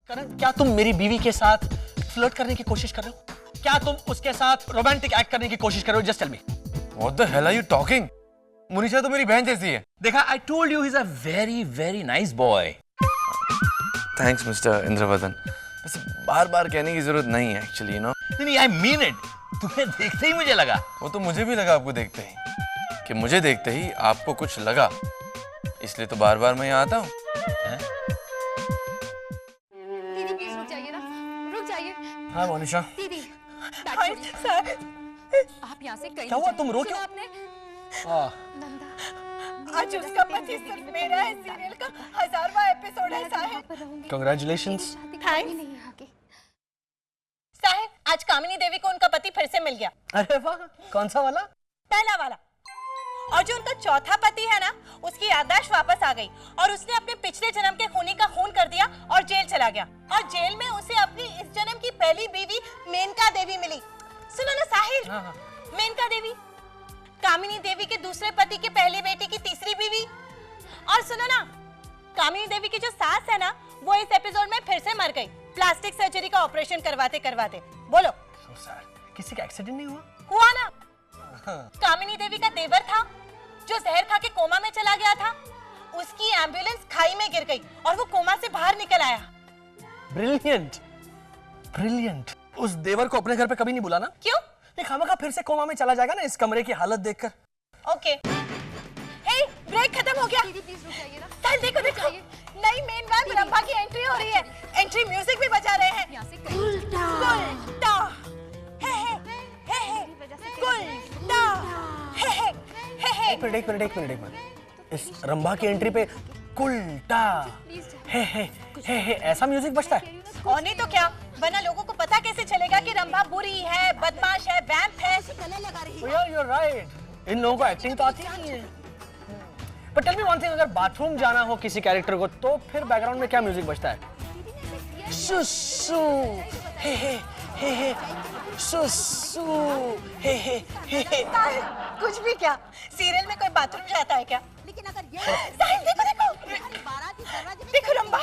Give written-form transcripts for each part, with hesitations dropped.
करण, क्या तुम मेरी बीवी के साथ फ्लर्ट करने की कोशिश कर रहे हो? क्या तुम उसके साथ रोमांटिक एक्ट करने की कोशिश कर रहे हो? Just tell me. What the hell are you talking? Munisha तो मेरी बहन जैसी है। देखा, I told you he's a very very nice boy. Thanks, mister Indravadan. वैसे बार-बार कहने की जरूरत नहीं है एक्चुअली, यू नो। नहीं, I mean it. तुम्हें देखते ही मुझे लगा। वो तो मुझे भी लगा आपको देखते ही, कि मुझे देखते ही आपको कुछ लगा, इसलिए तो बार-बार मैं यहाँ आता हूँ। दीदी प्लीज रुक जाइए ना, रुक जाइए। हाँ मोनिशा। दीदी सर, आप यहाँ से कहीं क्या हुआ? तुम रो सुना क्यों? आपने? आज उसका पति सिर्फ मेरा है। सीरियल का 1000वां एपिसोड है साहिल। Congratulations. थैंक्स साहिल, आज कामिनी देवी को उनका पति फिर से मिल गया। अरे वाह, कौन सा वाला? पहला वाला। और जो उनका चौथा पति है ना, उसकी याददाश्त वापस आ गई और उसने अपने पिछले जन्म के खूनी का खून कर दिया और जेल चला गया। और जेल में उसे अपनी इस जन्म की पहली बीवी मेनका देवी मिली। सुनो ना साहिल, हाँ। मेनका देवी कामिनी देवी के दूसरे पति के पहले बेटे की तीसरी बीवी। और सुनो ना, कामिनी देवी की जो सास है ना, वो इस एपिसोड में फिर से मर गई, प्लास्टिक सर्जरी का ऑपरेशन करवाते करवाते। बोलो। So sad. किसी का एक्सीडेंट नहीं हुआ? हुआ ना। कामिनी देवी का देवर था जो जहर खा के कोमा में चला गया था, उसकी एम्बुलेंस खाई में गिर गई और वो कोमा से बाहर निकल आया। Brilliant, brilliant. उस देवर को अपने घर पे कभी नहीं बुलाना। क्यों? ये खामखा फिर से कोमा में चला जाएगा ना इस कमरे की हालत देखकर। ओके। हे, ब्रेक खत्म हो गया। दीदी प्लीज रुक जाइए ना। साहिल देखो देखो, नई मेन मैन रंभा की एंट्री हो रही है। एंट्री म्यूजिक भी बजा रहे हैं। यहाँ से कहीं उल्टा हे हे हे हे उल्टा हे हे एक मिनट। इस रंभा की एंट्री पे कुल्टा हे ऐसा म्यूजिक बजता है? और नहीं तो क्या, वरना लोगों को पता कैसे चलेगा कि रंभा बुरी है, बदमाश है, वैम्प है। यार यू आर राइट, इन लोगों को एक्टिंग तो आती नहीं है। But tell me one thing, अगर बाथरूम जाना हो किसी कैरेक्टर को तो फिर बैकग्राउंड में क्या म्यूजिक बजता है? सुसु हे सुसु हे कुछ भी क्या, सीरियल में कोई बाथरूम जाता है क्या? लेकिन अगर ये साहिल देखो देखो रंभा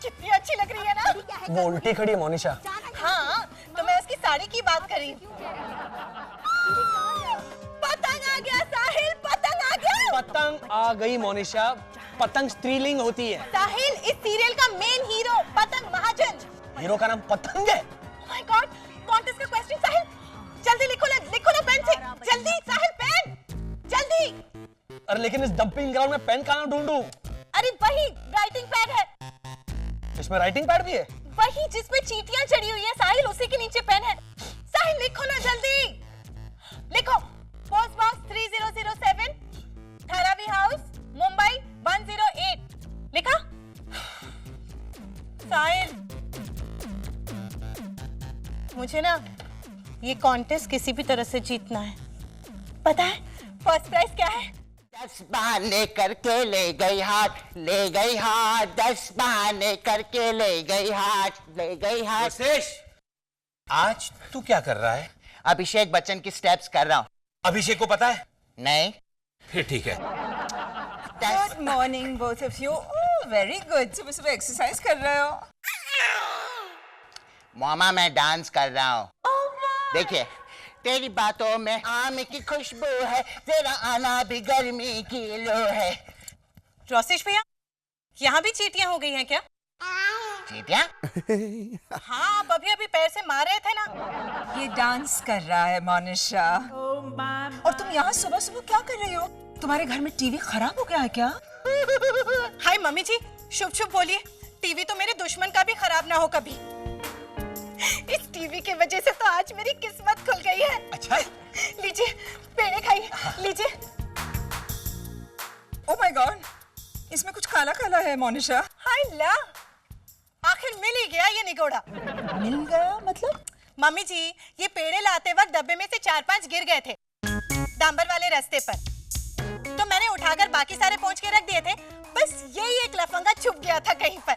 कितनी अच्छी लग रही है ना। वो उल्टी खड़ी है मोनिशा। हाँ, तो मैं उसकी साड़ी की बात कर रही हूँ। पतंग आ गया साहिल, पतंग आ गया। पतंग आ गई मोनिशा। पतंग स्त्रीलिंग होती है। साहिल, इस सीरियल का मेन हीरो पतंग महाजन। हीरो का नाम पतंग है? Oh my God, कॉन्टेस्ट का क्वेश्चन साहिल, जल्दी लिखो ना पेन से, जल्दी साहिल पेन, जल्दी। अरे लेकिन इस डंपिंग ग्राउंड में पेन कहाँ ढूंढूं? अरे वही राइटिंग पैड है। इसमें राइटिंग पैड भी है? वही जिसपे चींटियां चढ़ी हुई है साहिल, उसी के नीचे पेन है। साहिल लिखो ना जल्दी, लिखो। Post box 3007, Dharavi house, Mumbai 108। लिखा? साहिल, मुझे ना ये कॉन्टेस्ट किसी भी तरह से जीतना है। पता है फर्स्ट प्राइज क्या है? 10 बहाने करके ले गई हाथ, ले गई हाथ। 10 बहाने करके ले गई हाथ, ले गई हाथ। विशेष, आज तू क्या कर रहा है? अभिषेक बच्चन की स्टेप्स कर रहा हूँ। अभिषेक को पता है? नहीं। फिर ठीक है। Good morning both of you. Very good, सुबह सुबह एक्सरसाइज कर रहे हो। मामा मैं डांस कर रहा हूँ। देखिए, तेरी बातों में आम की खुशबू है, तेरा आना भी गर्मी की लो है। रोसिश भैया, यहाँ भी चींटियां हो गई हैं क्या? चींटियां? हाँ, आप अभी अभी पैर से मार रहे थे ना। ये डांस कर रहा है मोनिशा। और तुम यहाँ सुबह सुबह क्या कर रही हो? तुम्हारे घर में टीवी खराब हो गया है क्या? हाय मम्मी जी, शुभ शुभ बोलिए। टीवी तो मेरे दुश्मन का भी खराब ना हो कभी। इस टीवी की वजह से तो आज मेरी किस्मत खुल गई है। अच्छा? लीजिए पेड़े खाइए, लीजिए। ओह माय गॉड, इसमें कुछ काला काला है मोनिशा। हाय ला, आखिर मिल ही गया ये निगोड़ा। मिल गया मतलब? मम्मी जी, ये पेड़े लाते वक्त डब्बे में से 4-5 गिर गए थे डांबर वाले रास्ते पर, तो मैंने उठाकर बाकी सारे पहुंच के रख दिए थे। बस यही एक लफंगा छुप गया था कहीं पर।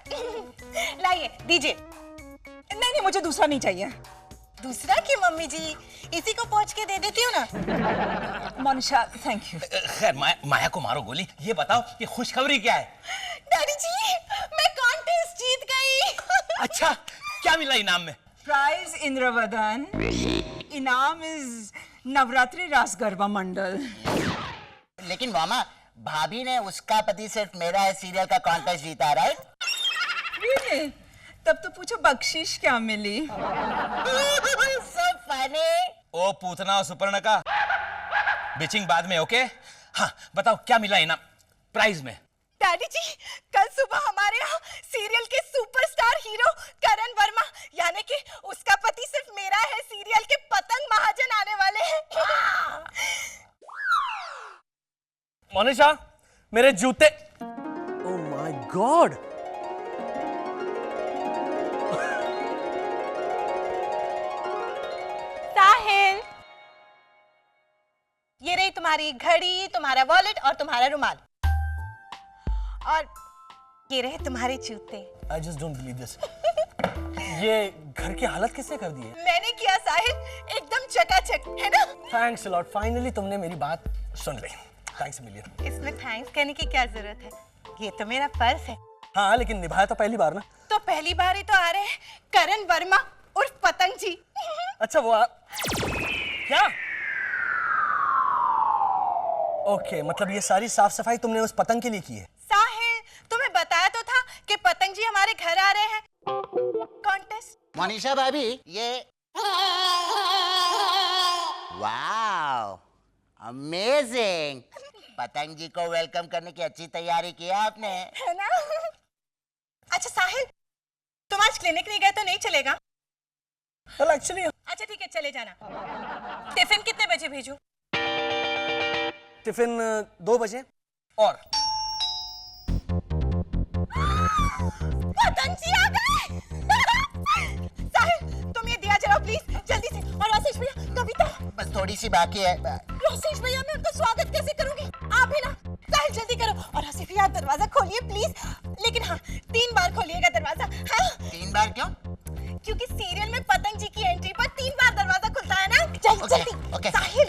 लाइए, दीजिए। नहीं, मुझे दूसरा नहीं चाहिए। दूसरा क्यों मम्मी जी, इसी को पहुंच के दे देती हूँ ना। Monisha thank you. खैर माया को मारो गोली। ये बताओ कि खुशखबरी क्या है? डैडी जी, मैं कॉन्टेस्ट जीत गई। अच्छा, क्या मिला इनाम में? प्राइज इंद्रवदन, इनाम इज नवरात्रि रास गरबा मंडल। लेकिन मामा, भाभी ने उसका पति सिर्फ मेरा है सीरियल का कॉन्टेस्ट जीता, राइट? Really? तब तो पूछो बख्शीश क्या मिली? So funny. ओ पूतना और सुपर्ण का बिचिंग बाद में, ओके? हाँ, बताओ क्या मिला इनाम प्राइज में? डैडी जी, कल सुबह हमारे यहाँ सीरियल के सुपरस्टार हीरो करण वर्मा, यानी कि उसका पति सिर्फ मेरा है सीरियल के पतंग महाजन आने वाले हैं। मोनिशा, मेरे जूते। Oh my God. साहिल, ये रही तुम्हारी घड़ी, तुम्हारा वॉलेट और तुम्हारा रुमाल, और ये रहे तुम्हारे जूते। I just don't believe this. ये घर की हालत किसने कर दी है? मैंने किया साहिल, एकदम चकाचक, है ना? Thanks a lot. Finally तुमने मेरी बात सुन ली। Thanks a million. इसमें थैंक्स कहने की क्या जरूरत है? ये तो मेरा फर्ज है। हाँ, लेकिन निभाया तो पहली बार ना। तो पहली बार ही तो आ रहे हैं करण वर्मा उर्फ पतंग जी। अच्छा क्या? ओके, मतलब ये सारी साफ सफाई तुमने उस पतंग के लिए की है? साहिल, तुम्हें बताया तो था कि पतंग जी हमारे घर आ रहे हैं कॉन्टेस्ट। मोनिशा भाभी, ये वाओ, अमेजिंग। पतंग जी को वेलकम करने की अच्छी तैयारी की है आपने, है ना? अच्छा साहिल, तुम आज क्लिनिक नहीं गए तो नहीं चलेगा? Well, actually, अच्छा ठीक है, चले जाना। टिफिन कितने बजे भेजूं? टिफिन 2 बजे। और पतंग जी आ गए। साहिल, तुम ये दिया जलाओ प्लीज, जल्दी से। और आशीष भैया, कविता। बस थोड़ी सी बाकी है। आशीष भैया, मैं उनका स्वागत कैसे करूंगी? आप भी ना। साहिल जल्दी करो। और आशीष भैया, दरवाजा खोलिए प्लीज, लेकिन हाँ 3 बार खोलिएगा दरवाजा। हाँ? 3 बार क्यों? क्योंकि सीरियल में पतंग जी की एंट्री पर 3 बार दरवाजा खुलता है ना। जल्दी Okay, जल्दी। okay. साहिल,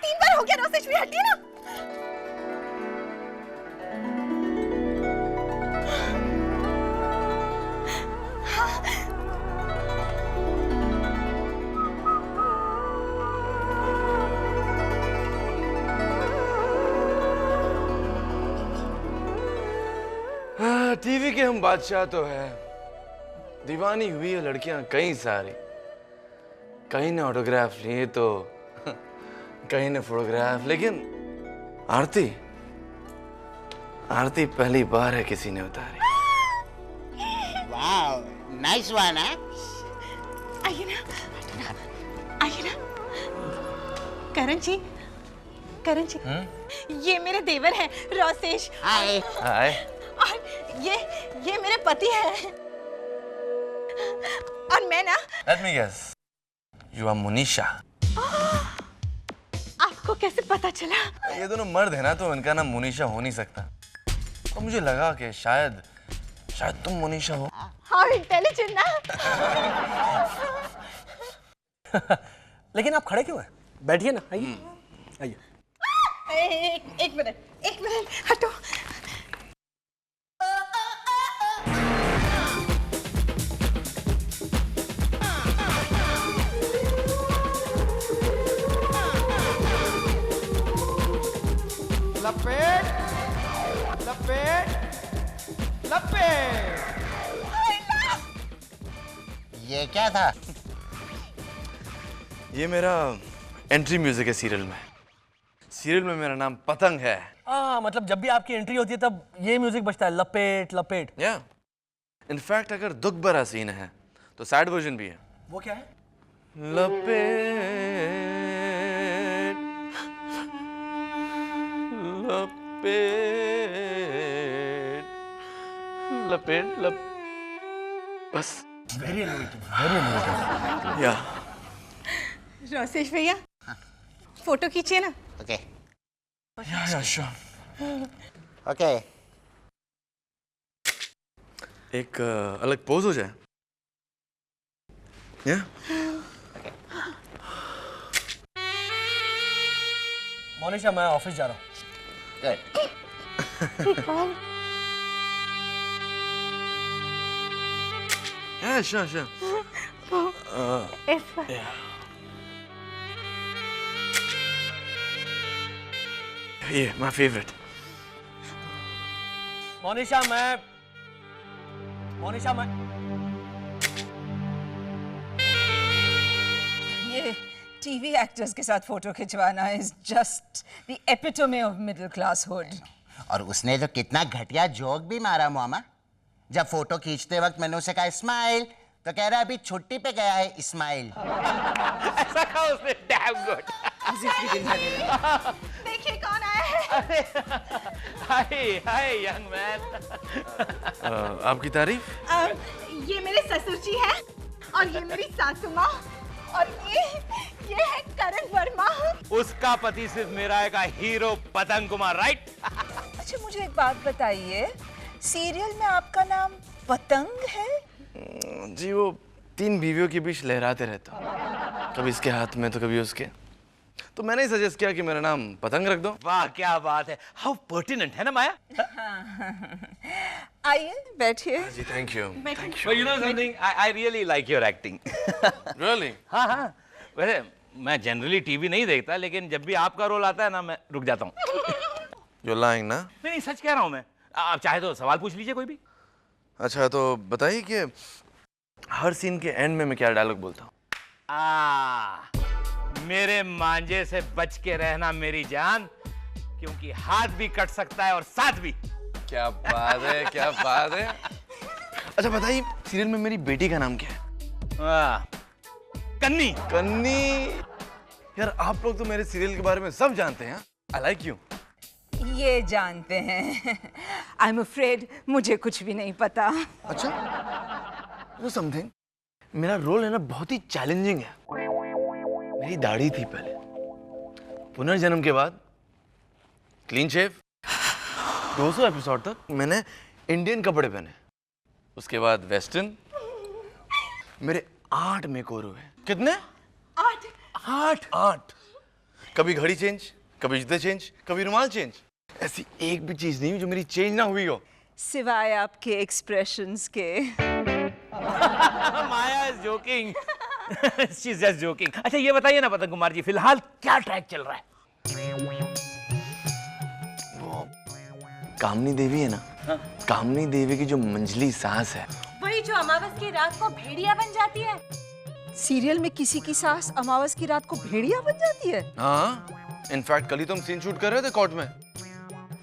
तीन बार हो गया ना, आशीष भैया हटिए ना। टीवी के हम बादशाह तो है, दीवानी हुई है लड़कियां कई सारी, कहीं ने ऑटोग्राफ लिए तो कहीं ने फोटोग्राफ, लेकिन आरती आरती पहली बार है किसी ने उतारी। वाओ, नाइस वन है। आइए ना, आइए ना। करण जी, करण जी, ये मेरे देवर हैं रोसेश, हाय। हाय। और ये मेरे पति हैं। और मैं ना। Let me guess, you are Monisha. आपको कैसे पता चला? ये दोनों मर्द है ना, तो इनका नाम मोनिशा हो नहीं सकता, और मुझे लगा कि शायद तुम मोनिशा हो। हाँ, इंटेलिजेंट ना। लेकिन आप खड़े क्यों हैं? बैठिए ना, आइए आइए। एक मिनट हटो। लपेट लपेट लपेट। ये क्या था? ये मेरा एंट्री म्यूजिक है सीरियल में। सीरियल में मेरा नाम पतंग है। मतलब जब भी आपकी एंट्री होती है तब ये म्यूजिक बजता है, लपेट लपेट। या इनफैक्ट अगर दुख भरा सीन है तो सैड वर्जन भी है। वो क्या है? लपेट लपेट लपेट लप बस। Very innovative. या रोसेश भैया, फोटो खींचिए ना। ओके या श्योर। ओके। एक अलग पोज हो जाए। या मोनिशा मैं ऑफिस जा रहा हूँ। Yeah, sure, sure. Yeah, my favorite. Monisha मैं ये टीवी एक्टर्स के साथ फोटो खिंचवाना is just the epitome of middle class hood. और उसने तो कितना घटिया जोक भी मारा मामा। जब फोटो खींचते वक्त मैंने उसे कहा स्माइल, तो कह रहा है अभी छुट्टी पे गया है इस्माइल। ऐसा कहा उसने, डैम गुड। देखिए कौन आया है। हाय हाय यंग मैन। आपकी तारीफ? ये मेरे ससुर जी हैं और ये मेरी सासू माँ और ये है करण वर्मा। उसका पति सिर्फ मेरा एक हीरो पतंग कुमार, राइट? अच्छा मुझे एक बात बताइए, सीरियल में आपका नाम पतंग है? जी वो 3 बीवियों के बीच लहराते रहता हूँ, कभी इसके हाथ में तो कभी उसके, तो मैंने ही सजेस्ट किया कि मेरा नाम पतंग रख दो। वाह क्या बात है, हाउ पर्टिनेंट है ना माया? आइए बैठिए। जी thank you. Well, you know something, I really like your acting. Really? हाँ हाँ, वैसे मैं जनरली टीवी नहीं देखता, लेकिन जब भी आपका रोल आता है ना मैं रुक जाता हूँ। You're lying ना? नहीं सच कह रहा हूँ मैं। आप चाहे तो सवाल पूछ लीजिए कोई भी। अच्छा तो बताइए कि हर सीन के एंड में मैं क्या डायलॉग बोलता हूँ? मेरे मांझे से बच के रहना मेरी जान, क्योंकि हाथ भी कट सकता है और साथ भी। क्या बात है, क्या बात है। अच्छा बताइए सीरियल में मेरी बेटी का नाम क्या है? कन्नी। कन्नी। यार आप लोग तो मेरे सीरियल के बारे में सब जानते हैं। I like you. ये जानते हैं। आई एम अफ्रेड मुझे कुछ भी नहीं पता। अच्छा वो समथिंग, मेरा रोल है ना बहुत ही चैलेंजिंग है। मेरी दाढ़ी थी पहले, पुनर्जन्म के बाद क्लीन शेव, 200 एपिसोड तक मैंने इंडियन कपड़े पहने, उसके बाद वेस्टर्न। मेरे 8 मेकओवर हुए। कितने? 8। कभी घड़ी चेंज, कभी जूते चेंज, कभी रुमाल चेंज। ऐसी एक भी चीज नहीं जो मेरी चेंज ना हुई हो, सिवाय आपके एक्सप्रेशंस के। Maya is joking. She is just joking. अच्छा ये बताइए ना पतंग कुमार जी, फिलहाल क्या ट्रैक चल रहा है? वो कामनी देवी है ना, कामनी देवी की जो मंजली सांस है, वही जो अमावस की रात को भेड़िया बन जाती है। सीरियल में किसी की सास अमावस की रात को भेड़िया बन जाती है? हाँ इनफैक्ट कल ही तो हम सीन शूट कर रहे थे कोर्ट में,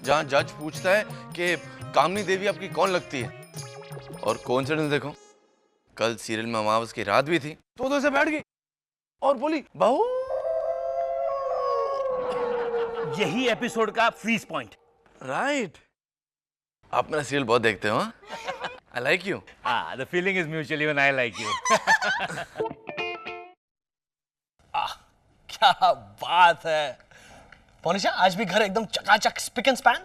जहाँ जज पूछता है कि कामनी देवी आपकी कौन लगती है, और कोइंसिडेंस देखो कल सीरियल में अमावस की रात भी थी, तो उधर से बैठ गई और बोली बहू। यही एपिसोड का फ्रीज पॉइंट। राइट। आप मेरा सीरियल बहुत देखते हो। I like you. The feeling is mutual, even I like you. क्या बात है मोनिशा, आज भी घर एकदम चकाचक स्पिक एंड स्पैन।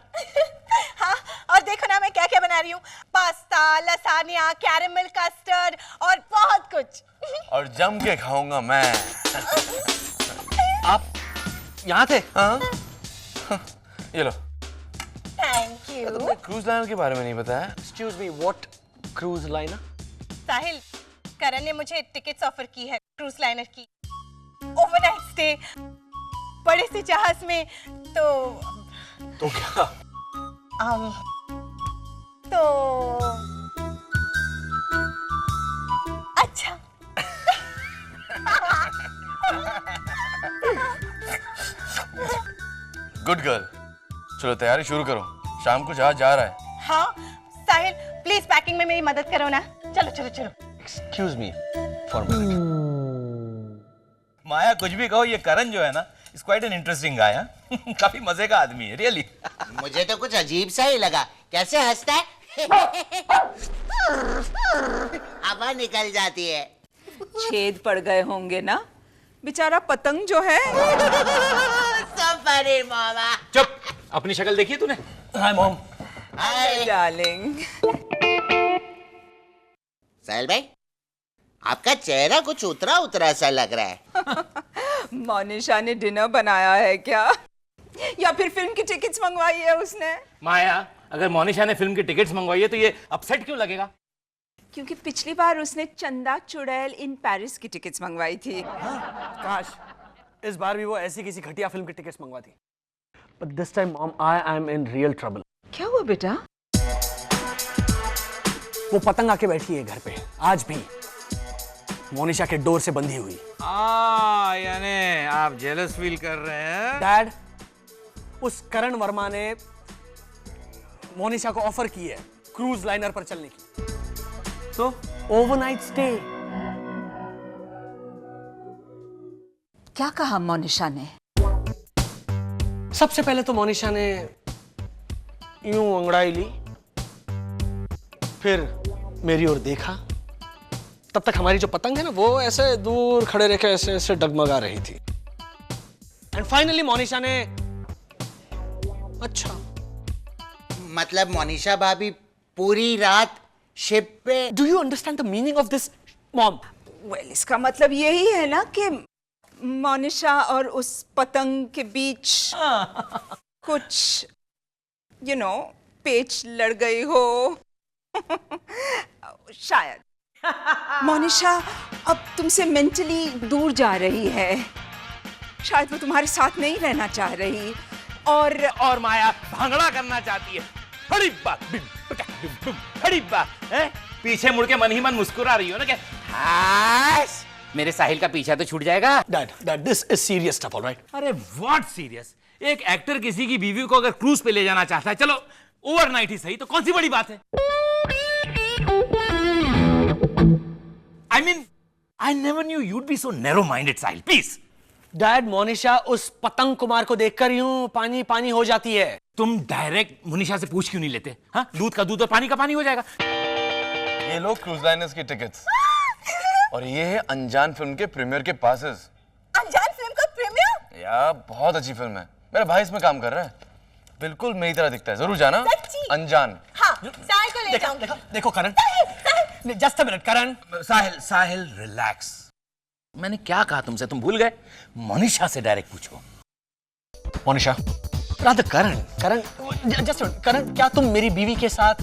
हाँ, और देखो ना मैं क्या क्या बना रही हूँ। पास्ता, लसानिया, कैरेमल कस्टर्ड और बहुत कुछ। और जम के खाऊंगा मैं। आप यहाँ थे? हाँ ये लो। Thank you. तुमने क्रूज लाइनर के बारे में नहीं बताया। Excuse me, what cruise liner? Sahil, Karan ने मुझे टिकट्स ऑफर की है क्रूज लाइनर की, ओवरनाइट स्टे, बड़े से जहाज में। तो क्या? तो अच्छा। गुड गर्ल, चलो तैयारी शुरू करो, शाम को जहाज जा रहा है। हाँ साहिल, प्लीज पैकिंग में मेरी मदद करो ना। चलो चलो चलो। Excuse me for minute. Maya कुछ भी कहो, ये करण जो है ना, is quite an interesting guy. काफी मजे का आदमी है, रियली। मुझे तो कुछ अजीब सा ही लगा, कैसे हंसता है। हवा निकल जाती है। छेद पड़ गए होंगे ना, बेचारा पतंग जो है। सफरी मामा। चुप, अपनी शक्ल देखी तूने? Hi mom. Hi darling. साहिल भाई, आपका चेहरा कुछ उतरा उतरा सा लग रहा है। मोनिशा ने डिनर बनाया है क्या? या फिर फिल्म की टिकट्स मंगवाई है उसने? माया, अगर मोनिशा ने फिल्म की टिकट्स मंगवाई है तो ये अपसेट क्यों लगेगा? क्योंकि पिछली बार उसने चंदा चुड़ैल इन पेरिस की टिकट्स मंगवाई थी। काश इस बार भी वो ऐसी किसी घटिया फिल्म की tickets मंगवाती। But this time, Mom, I am in real trouble. क्या हुआ बेटा? वो पतंग आके बैठी है घर पे, आज भी मोनिशा के डोर से बंधी हुई। यानी आप जेलस फील कर रहे हैं? डैड, उस करण वर्मा ने मोनिशा को ऑफर की है क्रूज लाइनर पर चलने की, तो ओवरनाइट स्टे। क्या कहा मोनिशा ने? सबसे पहले तो मोनिशा ने यूं अंगड़ाई ली, फिर मेरी ओर देखा। तब तक हमारी जो पतंग है ना, वो ऐसे दूर खड़े रह के ऐसे ऐसे डगमगा रही थी। एंड फाइनली मोनिशा ने, अच्छा, मतलब मोनिशा भाभी पूरी रात शिप पे? Do you understand the meaning of this mom? Well, इसका मतलब यही है ना कि मोनिशा और उस पतंग के बीच कुछ पेच लड़ गई हो। शायद मोनिशा अब तुमसे मेंटली दूर जा रही है, शायद वो तुम्हारे साथ नहीं रहना चाह रही, और माया भांगड़ा करना चाहती है। हड़ी बात, बिम, पटा, बिम, बिम, हड़ी बात, हैं? पीछे मुड़ के मन ही मन मुस्कुरा रही हो ना, क्या हाश, मेरे साहिल का पीछा तो छूट जाएगा। Dad, this is serious stuff, alright? अरे व्हाट सीरियस? एक एक्टर किसी की बीवी को अगर क्रूज पे ले जाना चाहता है, चलो ओवरनाइट ही सही, तो कौन सी बड़ी बात है? I mean, I never knew you'd be so narrow-minded, Sahil. Please. Dad, Monisha उस पतंग कुमार को देखकर यूं पानी पानी हो जाती है। तुम डायरेक्ट मुनिशा से पूछ क्यों नहीं लेते? हाँ, दूध का दूध और पानी का पानी हो जाएगा। ये लो क्रूज लाइनर्स की टिकट्स, और ये है अनजान फिल्म के प्रीमियर के पासेस। अनजान फिल्म का प्रीमियर? यार बहुत अच्छी फिल्म है, मेरा भाई इसमें काम कर रहा है, बिल्कुल मेरी तरह दिखता है, जरूर जाना। अनजान। हाँ, साहिल को ले जाऊंगी। देखो Karan, just a minute Karan. Sahil relax. मैंने क्या कहा तुमसे, तुम भूल गए? मोनिशा से डायरेक्ट पूछो। मोनिशा, राधा, करण, जस्ट करण, क्या तुम मेरी बीवी के साथ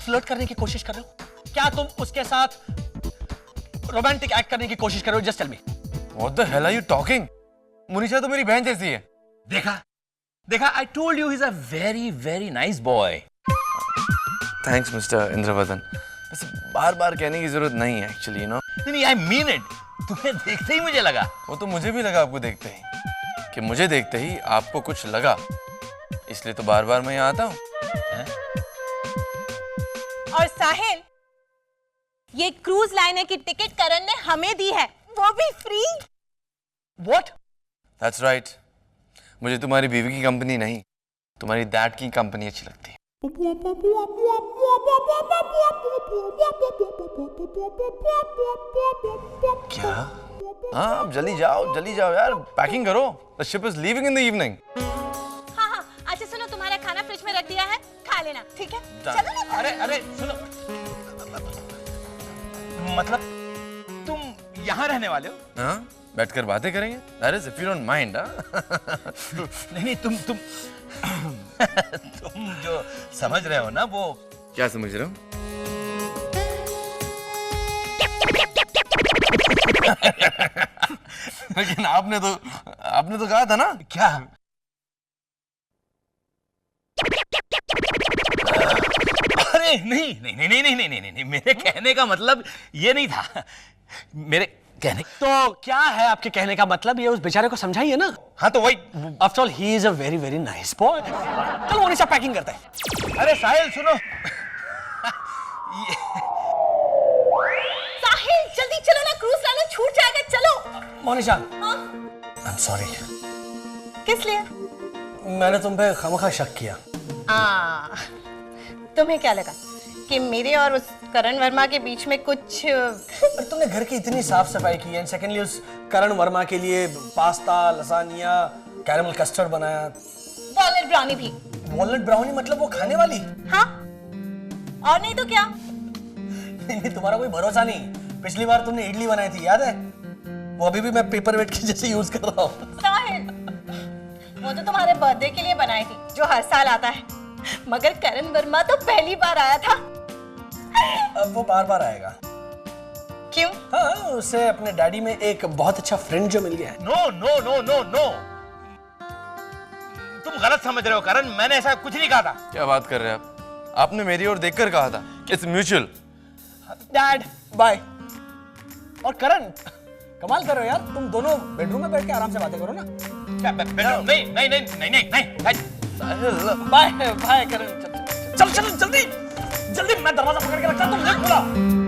फ्लर्ट करने की कोशिश कर रहे हो? क्या तुम उसके साथ रोमांटिक एक्ट करने की कोशिश कर रहे हो? Just tell me. What the hell are you talking? Munisha तो मेरी बहन जैसी है। देखा, I told you he's a very, very nice boy. Thanks mister Indravadan, वैसे बार बार कहने की जरूरत नहीं है एक्चुअली, नहीं, I mean it. तुम्हें देखते ही मुझे लगा। वो तो मुझे भी लगा आपको देखते ही, कि मुझे देखते ही आपको कुछ लगा, इसलिए तो बार बार मैं यहाँ आता हूँ। और साहिल, ये क्रूज लाइनर की टिकट करण ने हमें दी है, वो भी फ्री। What? That's right. मुझे तुम्हारी बीवी की कंपनी नहीं, तुम्हारी डैड की कंपनी अच्छी लगती है। क्या? हाँ, अब जल्दी जाओ यार, पैकिंग करो, the ship is leaving in the evening. हाँ, अच्छा सुनो, तुम्हारा खाना फ्रिज में रख दिया है, खा लेना, ठीक है? चलो ना। अरे सुनो, मतलब तुम यहाँ रहने वाले हो? हाँ, बैठकर बातें करेंगे, that is if you don't mind. नहीं, तुम तुम जो समझ रहे हो ना, वो क्या समझ रहे हो? लेकिन आपने तो कहा था ना। क्या? अरे नहीं, मेरे कहने का मतलब ये नहीं था। मेरे कहने तो क्या है आपके कहने का मतलब? ये उस बेचारे को समझाइए ना। हाँ, तो वही, after all he is a very very nice boy. चलो मोनिशा पैकिंग करते हैं। अरे साहिल सुनो, साहिल जल्दी चलो ना, क्रूज लाइनर छूट जाएगा, चलो। मोनिशा, हाँ? I am sorry. किस लिए? मैंने तुम पे खामखा शक किया। तुम्हें क्या लगा कि मेरे और उस करण वर्मा के बीच में कुछ? तुमने घर की इतनी साफ सफाई की है, सेकेंडली उस करण वर्मा के लिए पास्ता, लसानिया, कैरेमल कस्टर्ड बनाया, वॉलनट ब्राउनी भी। वॉलनट ब्राउनी मतलब वो खाने वाली? हाँ, और नहीं तो क्या? नहीं, तुम्हारा कोई भरोसा नहीं। पिछली बार तुमने इडली बनाई थी, याद है? वो अभी भी मैं पेपर वेट के जैसे यूज कर रहा हूँ। साहिल, वो वो तो तुम्हारे बर्थडे के लिए बनाई थी, जो हर साल आता है। मगर करण वर्मा तो पहली बार आया था। अब वो बार बार आएगा। क्यों? हाँ, उसे अपने डैडी में एक बहुत अच्छा फ्रेंड जो मिल गया है। No no no no no, तुम गलत समझ रहे हो करण, मैंने ऐसा कुछ नहीं कहा था। क्या बात कर रहे हैं आप? आपने मेरी ओर देखकर कहा था। It's mutual. Dad bye. और करण, कमाल कर रहे हो यार, तुम दोनों बेडरूम में बैठ के आराम से बातें करो ना। क्या बेडरूम? नहीं नहीं नहीं नहीं नहीं नहीं। बाय बाय करण, चल चल चल जल्दी जल्दी, मैं दरवाजा पकड़ के रखता हूं, तुम खुला।